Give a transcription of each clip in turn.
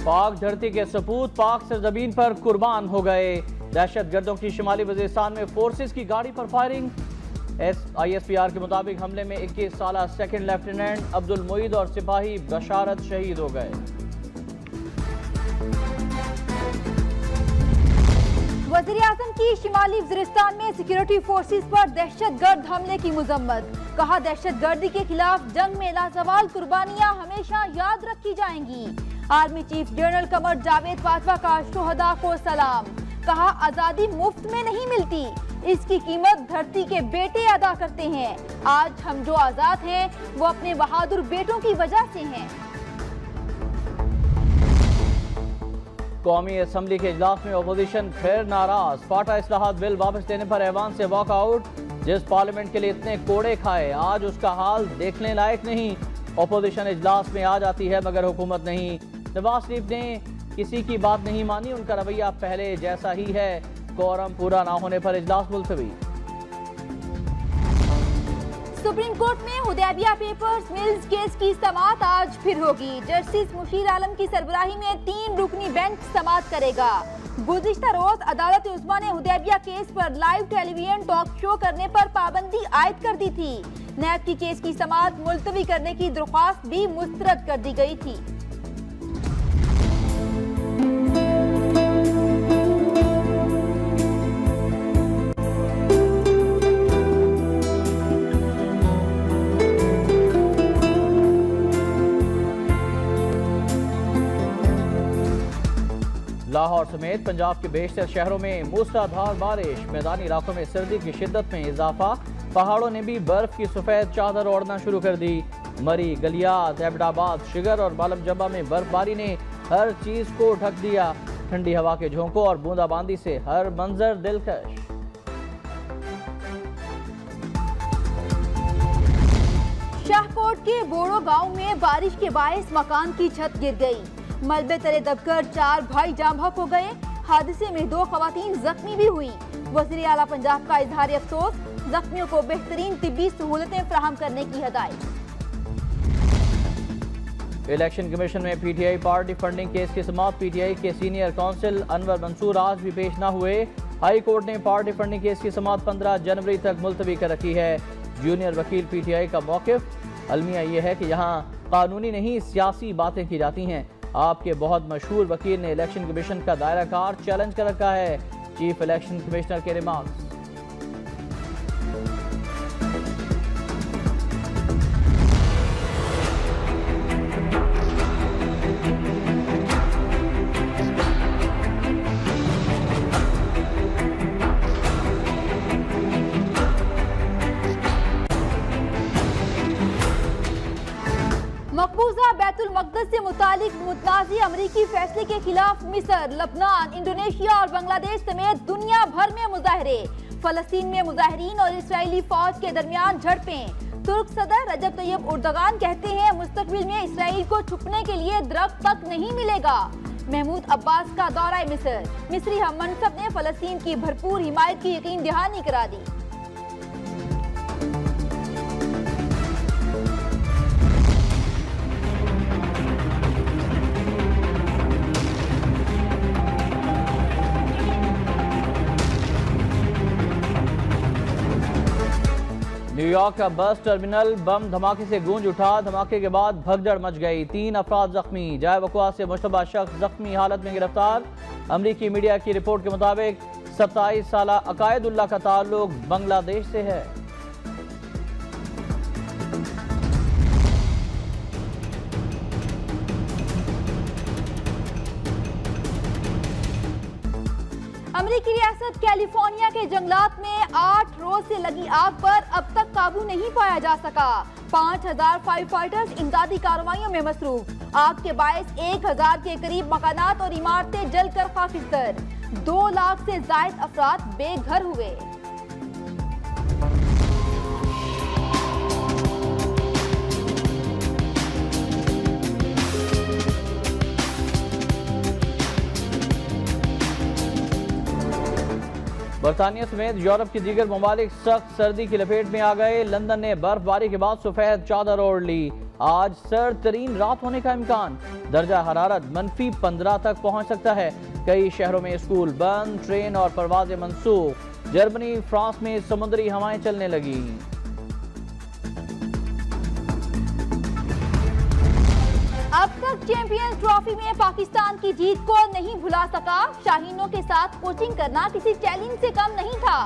पाक धरती के सपूत पाक सरजमीन पर कुर्बान हो गए। दहशतगर्दों की शुमाली वजीरिस्तान में फोर्सेस की गाड़ी पर फायरिंग। ISPR के मुताबिक हमले में 21 साल सेकंड लेफ्टिनेंट अब्दुल मुईद और सिपाही बशारत शहीद हो गए। वज़ीर-ए-आज़म की शिमाली वज़ीरिस्तान में सिक्योरिटी फोर्सेस पर दहशतगर्द हमले की मजम्मत। कहा, दहशतगर्दी के खिलाफ जंग में लाजवाल कुर्बानियां हमेशा याद रखी जाएंगी। Army chief general Qamar Javed Bajwa का शुहदा को सलाम। कहा, आजादी मुफ्त में नहीं मिलती, इसकी कीमत धरती के बेटे अदा करते हैं। आज हम जो आजाद हैं वो अपने बहादुर बेटों की वजह से हैं। कौमी असम्बली के इजलास में अपोजिशन फिर नाराज। पाटा इस्लाहात बिल वापस लेने पर ऐवान से वॉकआउट। जिस पार्लियामेंट के लिए इतने कोड़े खाए, आज उसका हाल देखने लायक नहीं। अपोजिशन इजलास में आ जाती है मगर हुकूमत नहीं। नवाज शरीफ ने किसी की बात नहीं मानी, उनका रवैया पहले जैसा ही है। कोरम पूरा ना होने पर इजलास मुलतवी। सुप्रीम कोर्ट में हुदैबिया पेपर्स मिल्स केस की समाअत आज फिर होगी। जस्टिस मुशीर आलम की सरबराही में 3 रुकनी बेंच समाअत करेगा। गुज़िश्ता रोज अदालत उस्मा ने हुदैबिया केस पर लाइव टेलीविजन टॉक शो करने पर पाबंदी आयद कर दी थी। नैब की केस की समाअत मुलतवी करने की दरख्वास्त भी मुस्तरद कर दी गई थी। लाहौर समेत पंजाब के बेशतर शहरों में मूसलाधार बारिश। मैदानी इलाकों में सर्दी की शिद्दत में इजाफा। पहाड़ों ने भी बर्फ की सफेद चादर ओढ़ना शुरू कर दी। मरी, गलियात, एबटाबाद, शिगर और बालम जबा में बर्फबारी ने हर चीज को ढक दिया। ठंडी हवा के झोंकों और बूंदाबांदी से हर मंजर दिलकश। शाहकोट के बोड़ो गांव में बारिश के बायस मकान की छत गिर गई। मलबे तले दबकर 4 भाई जाँ बहक हो गए। हादसे में 2 खवातीन जख्मी भी हुई। वज़ीर आला पंजाब का इजहार अफसोस। जख्मियों को बेहतरीन तिब्बी सहूलतें फराहम करने की हिदायत। इलेक्शन कमीशन में PTI पार्टी फंडिंग केस की समाअत। PTI के सीनियर काउंसिल अनवर मंसूर आज भी पेश न हुए। हाई कोर्ट ने पार्टी फंडिंग केस की समाअत 15 जनवरी तक मुलतवी कर रखी है। जूनियर वकील PTI का मौक़िफ़ अलमिया यह है कि यहाँ कानूनी नहीं सियासी बातें की जाती हैं। आपके बहुत मशहूर वकील ने इलेक्शन कमीशन का दायरा कार चैलेंज कर रखा है। चीफ इलेक्शन कमिश्नर के रिमार्क्स। मकबूजा बैतुल मक़दस से मुतालिक मुतनाज़ी अमरीकी फैसले के खिलाफ मिस्र, लबनान, इंडोनेशिया और बांग्लादेश समेत दुनिया भर में मुजाहरे। फलस्तीन में मुजाहिरीन और इस्राएली फौज के दरमियान झड़पें। तुर्क सदर रजब तैयब उर्दगान कहते हैं, मुस्तकबिल में इसराइल को छुपने के लिए दरख्त तक नहीं मिलेगा। महमूद अब्बास का दौरा मिस्र। मिस्री हम मनसब ने फलस्तीन की भरपूर हिमायत की यकीन दहानी करा दी। न्यूयॉर्क का बस टर्मिनल बम धमाके से गूंज उठा। धमाके के बाद भगदड़ मच गई। 3 अफराद जख्मी। जाए वक़ुआ से मुश्तबा शख्स जख्मी हालत में गिरफ्तार। अमरीकी मीडिया की रिपोर्ट के मुताबिक 27 साल अकायदुल्लाह का ताल्लुक बांग्लादेश से है। अमेरिकी रियासत कैलिफोर्निया के जंगलात में 8 रोज से लगी आग पर अब तक काबू नहीं पाया जा सका। 5000 फायर फाइटर्स इमदादी कार्रवाइयों में मसरूफ। आग के बायस 1000 के करीब मकानात और इमारतें जलकर खाकिस्तर। 2 लाख से जायद अफराद बेघर हुए। बरतानिया समेत यूरोप के दीगर ममालिक सख्त सर्दी की लपेट में आ गए। लंदन ने बर्फबारी के बाद सफेद चादर ओढ़ ली। आज सर्द तरीन रात होने का इम्कान। दर्जा हरारत -15 तक पहुंच सकता है। कई शहरों में स्कूल बंद, ट्रेन और परवाजें मंसूख। जर्मनी, फ्रांस में समुद्री हवाएं चलने लगी। अब तक चैंपियंस ट्रॉफी में पाकिस्तान की जीत को नहीं भुला सका। शाहीनों के साथ कोचिंग करना किसी चैलेंज से कम नहीं था।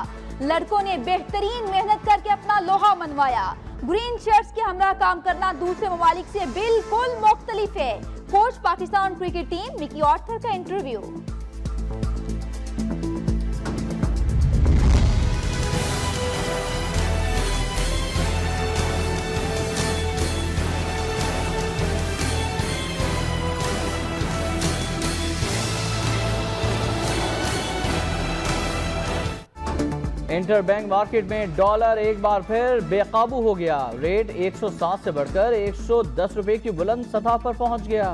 लड़कों ने बेहतरीन मेहनत करके अपना लोहा मनवाया। ग्रीन शर्ट्स के हमरा काम करना दूसरे ममालिक से बिल्कुल मुख्तलिफ है। Coach Pakistan cricket team Mickey Arthur का इंटरव्यू। इंटरबैंक मार्केट में डॉलर एक बार फिर बेकाबू हो गया। रेट 107 से बढ़कर 110 रुपए की बुलंद सतह पर पहुंच गया।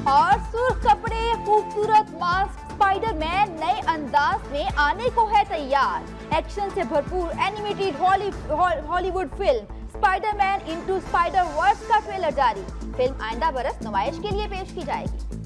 और सुर्ख कपड़े, खूबसूरत मास्क, स्पाइडरमैन नए अंदाज में आने को है तैयार। एक्शन से भरपूर animated Hollywood film Spiderman into Spider verse का ट्रेलर जारी। फिल्म आइंदा बरस नुमाइश के लिए पेश की जाएगी।